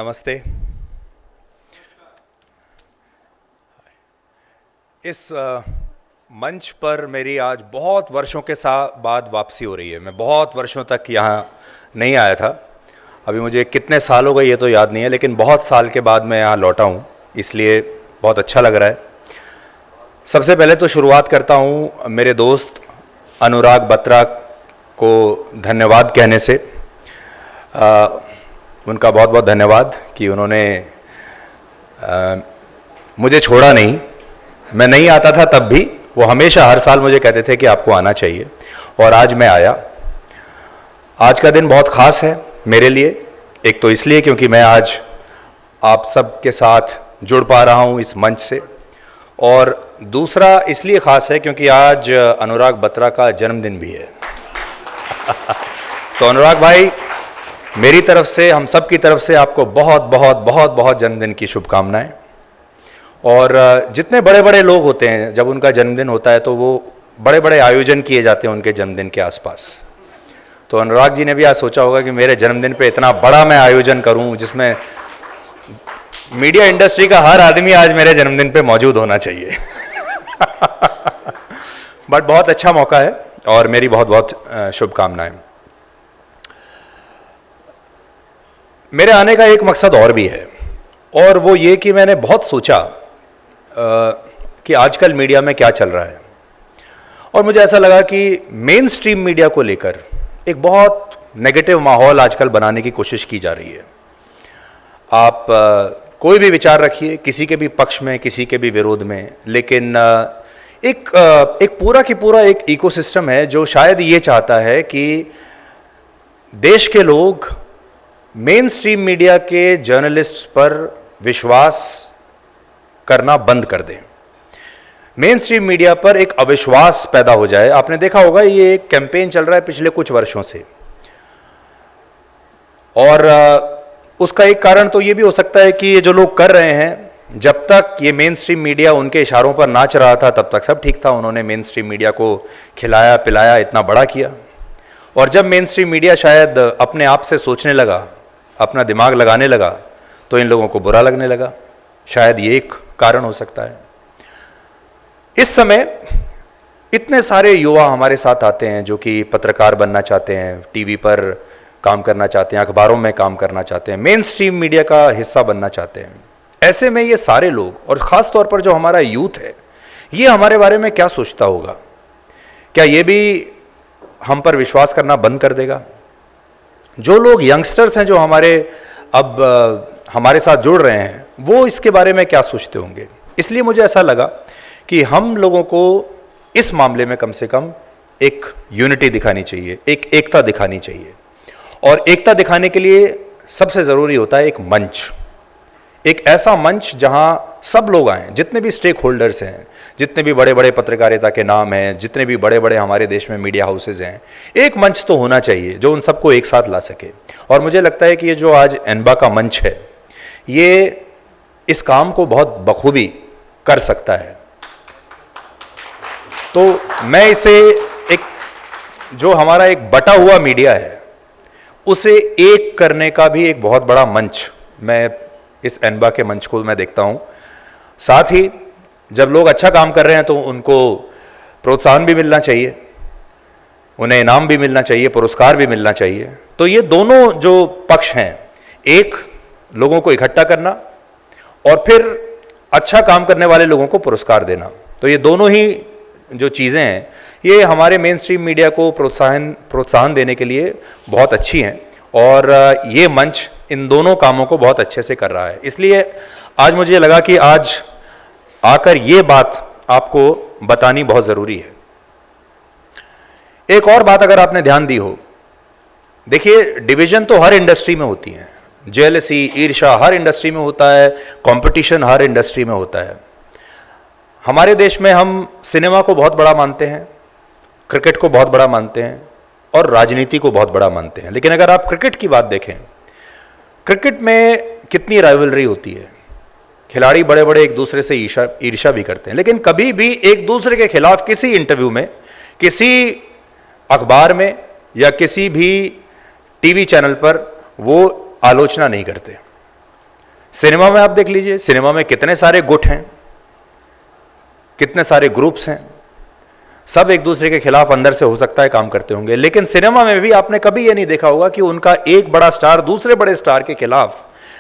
नमस्ते। इस मंच पर मेरी आज बहुत वर्षों के बाद वापसी हो रही है। मैं बहुत वर्षों तक यहाँ नहीं आया था। अभी मुझे कितने साल हो गए ये तो याद नहीं है, लेकिन बहुत साल के बाद मैं यहाँ लौटा हूँ, इसलिए बहुत अच्छा लग रहा है। सबसे पहले तो शुरुआत करता हूँ मेरे दोस्त अनुराग बत्रा को धन्यवाद कहने से। उनका बहुत बहुत धन्यवाद कि उन्होंने मुझे छोड़ा नहीं। मैं नहीं आता था तब भी वो हमेशा हर साल मुझे कहते थे कि आपको आना चाहिए, और आज मैं आया। आज का दिन बहुत ख़ास है मेरे लिए। एक तो इसलिए क्योंकि मैं आज आप सब के साथ जुड़ पा रहा हूँ इस मंच से, और दूसरा इसलिए ख़ास है क्योंकि आज अनुराग बत्रा का जन्मदिन भी है। तो अनुराग भाई, मेरी तरफ से, हम सब की तरफ से आपको बहुत बहुत बहुत बहुत जन्मदिन की शुभकामनाएं। और जितने बड़े बड़े लोग होते हैं, जब उनका जन्मदिन होता है तो वो बड़े बड़े आयोजन किए जाते हैं उनके जन्मदिन के आसपास। तो अनुराग जी ने भी आज सोचा होगा कि मेरे जन्मदिन पे इतना बड़ा मैं आयोजन करूं, जिसमें मीडिया इंडस्ट्री का हर आदमी आज मेरे जन्मदिन पे मौजूद होना चाहिए। बट बहुत अच्छा मौका है और मेरी बहुत बहुत शुभकामनाएं। मेरे आने का एक मकसद और भी है, और वो ये कि मैंने बहुत सोचा कि आजकल मीडिया में क्या चल रहा है, और मुझे ऐसा लगा कि मेन स्ट्रीम मीडिया को लेकर एक बहुत नेगेटिव माहौल आजकल बनाने की कोशिश की जा रही है। आप कोई भी विचार रखिए, किसी के भी पक्ष में, किसी के भी विरोध में, लेकिन एक पूरा की पूरा एक इकोसिस्टम है जो शायद ये चाहता है कि देश के लोग मेन स्ट्रीम मीडिया के जर्नलिस्ट पर विश्वास करना बंद कर दें। मेन स्ट्रीम मीडिया पर एक अविश्वास पैदा हो जाए। आपने देखा होगा ये एक कैंपेन चल रहा है पिछले कुछ वर्षों से, और उसका एक कारण तो ये भी हो सकता है कि ये जो लोग कर रहे हैं, जब तक ये मेन स्ट्रीम मीडिया उनके इशारों पर नाच रहा था तब तक सब ठीक था। उन्होंने मेन स्ट्रीम मीडिया को खिलाया पिलाया, इतना बड़ा किया, और जब मेन स्ट्रीम मीडिया शायद अपने आप से सोचने लगा, अपना दिमाग लगाने लगा, तो इन लोगों को बुरा लगने लगा। शायद ये एक कारण हो सकता है। इस समय इतने सारे युवा हमारे साथ आते हैं जो कि पत्रकार बनना चाहते हैं, टीवी पर काम करना चाहते हैं, अखबारों में काम करना चाहते हैं, मेन स्ट्रीम मीडिया का हिस्सा बनना चाहते हैं। ऐसे में ये सारे लोग, और ख़ास तौर पर जो हमारा यूथ है, ये हमारे बारे में क्या सोचता होगा? क्या ये भी हम पर विश्वास करना बंद कर देगा? जो लोग यंगस्टर्स हैं जो हमारे साथ जुड़ रहे हैं, वो इसके बारे में क्या सोचते होंगे? इसलिए मुझे ऐसा लगा कि हम लोगों को इस मामले में कम से कम एक यूनिटी दिखानी चाहिए, एक एकता दिखानी चाहिए। और एकता दिखाने के लिए सबसे ज़रूरी होता है एक मंच, एक ऐसा मंच जहां सब लोग आएँ, जितने भी स्टेक होल्डर्स हैं, जितने भी बड़े बड़े पत्रकारिता के नाम हैं, जितने भी बड़े बड़े हमारे देश में मीडिया हाउसेज हैं, एक मंच तो होना चाहिए जो उन सबको एक साथ ला सके। और मुझे लगता है कि ये जो आज एनबा का मंच है, ये इस काम को बहुत बखूबी कर सकता है। तो मैं इसे एक, जो हमारा एक बटा हुआ मीडिया है, उसे एक करने का भी एक बहुत बड़ा मंच मैं इस एनबा के मंच को मैं देखता हूं। साथ ही जब लोग अच्छा काम कर रहे हैं तो उनको प्रोत्साहन भी मिलना चाहिए, उन्हें इनाम भी मिलना चाहिए, पुरस्कार भी मिलना चाहिए। तो ये दोनों जो पक्ष हैं, एक लोगों को इकट्ठा करना और फिर अच्छा काम करने वाले लोगों को पुरस्कार देना, तो ये दोनों ही जो चीज़ें हैं, ये हमारे मेन स्ट्रीम मीडिया को प्रोत्साहन देने के लिए बहुत अच्छी हैं, और ये मंच इन दोनों कामों को बहुत अच्छे से कर रहा है। इसलिए आज मुझे लगा कि आज आकर ये बात आपको बतानी बहुत ज़रूरी है। एक और बात अगर आपने ध्यान दी हो, देखिए डिवीज़न तो हर इंडस्ट्री में होती है, जेलसी, ईर्ष्या हर इंडस्ट्री में होता है, कंपटीशन हर इंडस्ट्री में होता है। हमारे देश में हम सिनेमा को बहुत बड़ा मानते हैं, क्रिकेट को बहुत बड़ा मानते हैं, और राजनीति को बहुत बड़ा मानते हैं। लेकिन अगर आप क्रिकेट की बात देखें, क्रिकेट में कितनी राइवलरी होती है, खिलाड़ी बड़े बड़े एक दूसरे से ईर्ष्या भी करते हैं, लेकिन कभी भी एक दूसरे के खिलाफ किसी इंटरव्यू में, किसी अखबार में या किसी भी टीवी चैनल पर वो आलोचना नहीं करते। सिनेमा में आप देख लीजिए, सिनेमा में कितने सारे गुट हैं, कितने सारे ग्रुप्स हैं, सब एक दूसरे के खिलाफ अंदर से हो सकता है काम करते होंगे, लेकिन सिनेमा में भी आपने कभी यह नहीं देखा होगा कि उनका एक बड़ा स्टार दूसरे बड़े स्टार के खिलाफ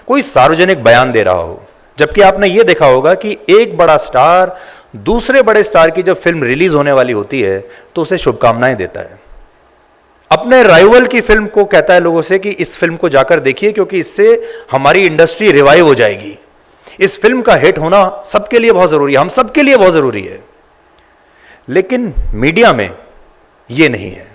कोई सार्वजनिक बयान दे रहा हो। जबकि आपने यह देखा होगा कि एक बड़ा स्टार दूसरे बड़े स्टार की जब फिल्म रिलीज होने वाली होती है तो उसे शुभकामनाएं देता है, अपने राइवल की फिल्म को कहता है लोगों से कि इस फिल्म को जाकर देखिए क्योंकि इससे हमारी इंडस्ट्री रिवाइव हो जाएगी, इस फिल्म का हिट होना सबके लिए बहुत जरूरी है, हम सबके लिए बहुत जरूरी है। लेकिन मीडिया में यह नहीं है।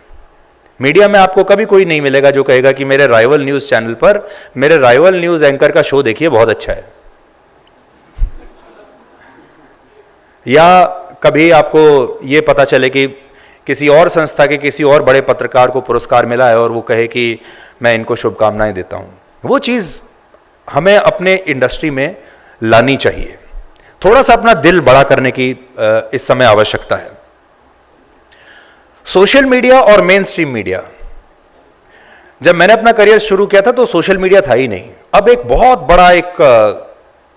मीडिया में आपको कभी कोई नहीं मिलेगा जो कहेगा कि मेरे राइवल न्यूज चैनल पर मेरे राइवल न्यूज एंकर का शो देखिए बहुत अच्छा है, या कभी आपको यह पता चले कि किसी और संस्था के किसी और बड़े पत्रकार को पुरस्कार मिला है और वो कहे कि मैं इनको शुभकामनाएं देता हूं। वो चीज हमें अपने इंडस्ट्री में लानी चाहिए। थोड़ा सा अपना दिल बड़ा करने की इस समय आवश्यकता है। सोशल मीडिया और मेन स्ट्रीम मीडिया, जब मैंने अपना करियर शुरू किया था तो सोशल मीडिया था ही नहीं। अब एक बहुत बड़ा एक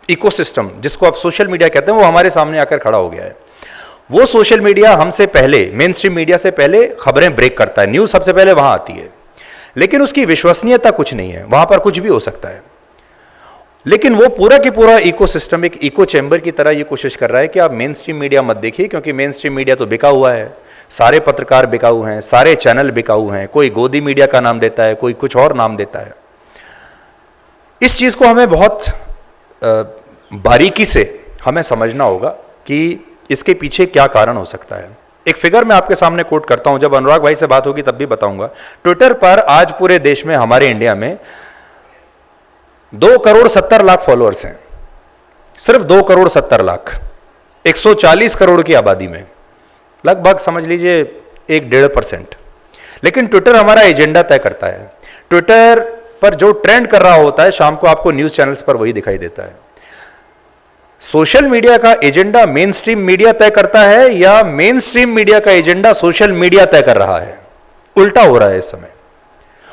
इकोसिस्टम जिसको आप सोशल मीडिया कहते हैं वो हमारे सामने आकर खड़ा हो गया है। वो सोशल मीडिया हमसे पहले, मेन स्ट्रीम मीडिया से पहले खबरें ब्रेक करता है, न्यूज़ सबसे पहले वहां आती है, लेकिन उसकी विश्वसनीयता कुछ नहीं है, वहां पर कुछ भी हो सकता है। लेकिन वो पूरा की पूरा इकोसिस्टम एक इको चैम्बर की तरह ये कोशिश कर रहा है कि आप मेन स्ट्रीम मीडिया मत देखिए क्योंकि मेन स्ट्रीम मीडिया तो बिका हुआ है, सारे पत्रकार बिकाऊ हैं, सारे चैनल बिकाऊ हैं, कोई गोदी मीडिया का नाम देता है, कोई कुछ और नाम देता है। इस चीज़ को हमें बहुत बारीकी से हमें समझना होगा कि इसके पीछे क्या कारण हो सकता है। एक फिगर मैं आपके सामने कोट करता हूं, जब अनुराग भाई से बात होगी तब भी बताऊंगा। ट्विटर पर आज पूरे देश में, हमारे इंडिया में 2,70,00,000 फॉलोअर्स हैं, सिर्फ 2,70,00,000, 140 करोड़ की आबादी में, लगभग समझ लीजिए 1-1.5%। लेकिन ट्विटर हमारा एजेंडा तय करता है। ट्विटर पर जो ट्रेंड कर रहा होता है शाम को आपको न्यूज चैनल्स पर वही दिखाई देता है। सोशल मीडिया का एजेंडा मेन स्ट्रीम मीडिया तय करता है या मेन स्ट्रीम मीडिया का एजेंडा सोशल मीडिया तय कर रहा है? उल्टा हो रहा है इस समय।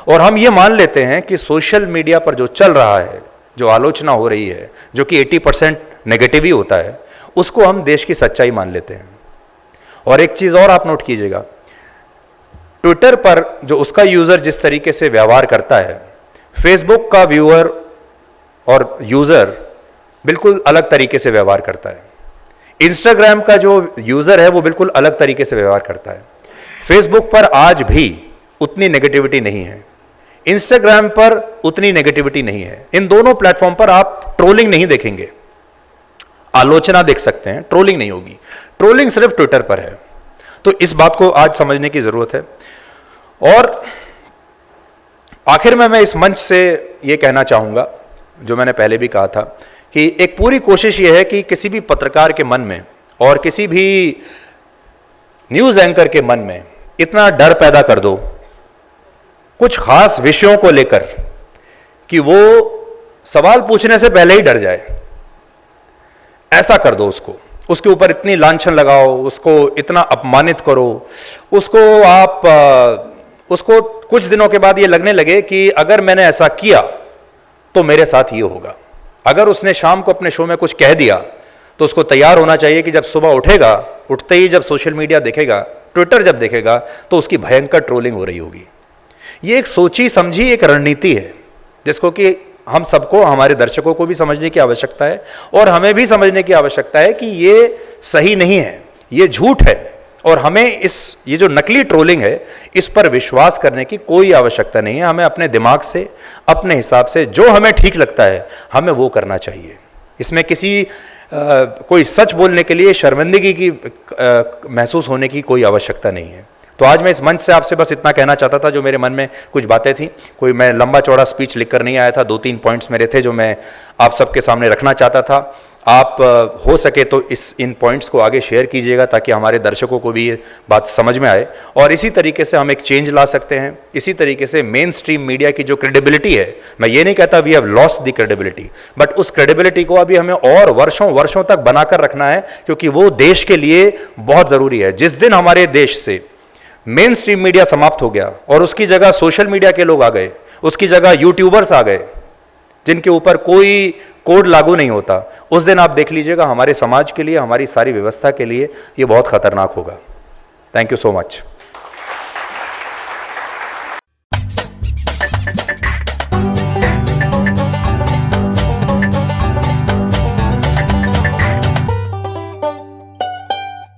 और हम ये मान लेते हैं कि सोशल मीडिया पर जो चल रहा है, जो आलोचना हो रही है, जो कि 80% नेगेटिव ही होता है, उसको हम देश की सच्चाई मान लेते हैं। और एक चीज और आप नोट कीजिएगा, ट्विटर पर जो उसका यूजर जिस तरीके से व्यवहार करता है, फेसबुक का व्यूअर और यूजर बिल्कुल अलग तरीके से व्यवहार करता है। इंस्टाग्राम का जो यूजर है वो बिल्कुल अलग तरीके से व्यवहार करता है। फेसबुक पर आज भी उतनी नेगेटिविटी नहीं है, इंस्टाग्राम पर उतनी नेगेटिविटी नहीं है। इन दोनों प्लेटफॉर्म पर आप ट्रोलिंग नहीं देखेंगे, आलोचना देख सकते हैं, ट्रोलिंग नहीं होगी। ट्रोलिंग सिर्फ ट्विटर पर है। तो इस बात को आज समझने की जरूरत है। और आखिर में मैं इस मंच से यह कहना चाहूंगा, जो मैंने पहले भी कहा था, कि एक पूरी कोशिश यह है कि किसी भी पत्रकार के मन में और किसी भी न्यूज एंकर के मन में इतना डर पैदा कर दो कुछ खास विषयों को लेकर कि वो सवाल पूछने से पहले ही डर जाए। ऐसा कर दो उसको, उसके ऊपर इतनी लांछन लगाओ, उसको इतना अपमानित करो, उसको कुछ दिनों के बाद ये लगने लगे कि अगर मैंने ऐसा किया तो मेरे साथ ये होगा। अगर उसने शाम को अपने शो में कुछ कह दिया तो उसको तैयार होना चाहिए कि जब सुबह उठेगा, उठते ही जब सोशल मीडिया देखेगा, ट्विटर जब देखेगा, तो उसकी भयंकर ट्रोलिंग हो रही होगी। ये एक सोची समझी एक रणनीति है जिसको कि हम सबको, हमारे दर्शकों को भी समझने की आवश्यकता है और हमें भी समझने की आवश्यकता है कि ये सही नहीं है, ये झूठ है। और हमें ये जो नकली ट्रोलिंग है, इस पर विश्वास करने की कोई आवश्यकता नहीं है। हमें अपने दिमाग से, अपने हिसाब से जो हमें ठीक लगता है, हमें वो करना चाहिए। इसमें किसी कोई सच बोलने के लिए शर्मिंदगी की महसूस होने की कोई आवश्यकता नहीं है। तो आज मैं इस मंच से आपसे बस इतना कहना चाहता था, जो मेरे मन में कुछ बातें थी। कोई मैं लंबा चौड़ा स्पीच लिख कर नहीं आया था, 2-3 पॉइंट्स मेरे थे जो मैं आप सबके सामने रखना चाहता था। आप हो सके तो इन पॉइंट्स को आगे शेयर कीजिएगा ताकि हमारे दर्शकों को भी ये बात समझ में आए और इसी तरीके से हम एक चेंज ला सकते हैं। इसी तरीके से मेन स्ट्रीम मीडिया की जो क्रेडिबिलिटी है, मैं ये नहीं कहता we have lost the credibility, but उस क्रेडिबिलिटी को अभी हमें और वर्षों तक बनाकर रखना है, क्योंकि वो देश के लिए बहुत ज़रूरी है। जिस दिन हमारे देश से मेन स्ट्रीम मीडिया समाप्त हो गया और उसकी जगह सोशल मीडिया के लोग आ गए, उसकी जगह यूट्यूबर्स आ गए, जिनके ऊपर कोई कोड लागू नहीं होता, उस दिन आप देख लीजिएगा हमारे समाज के लिए, हमारी सारी व्यवस्था के लिए ये बहुत खतरनाक होगा। Thank you so much.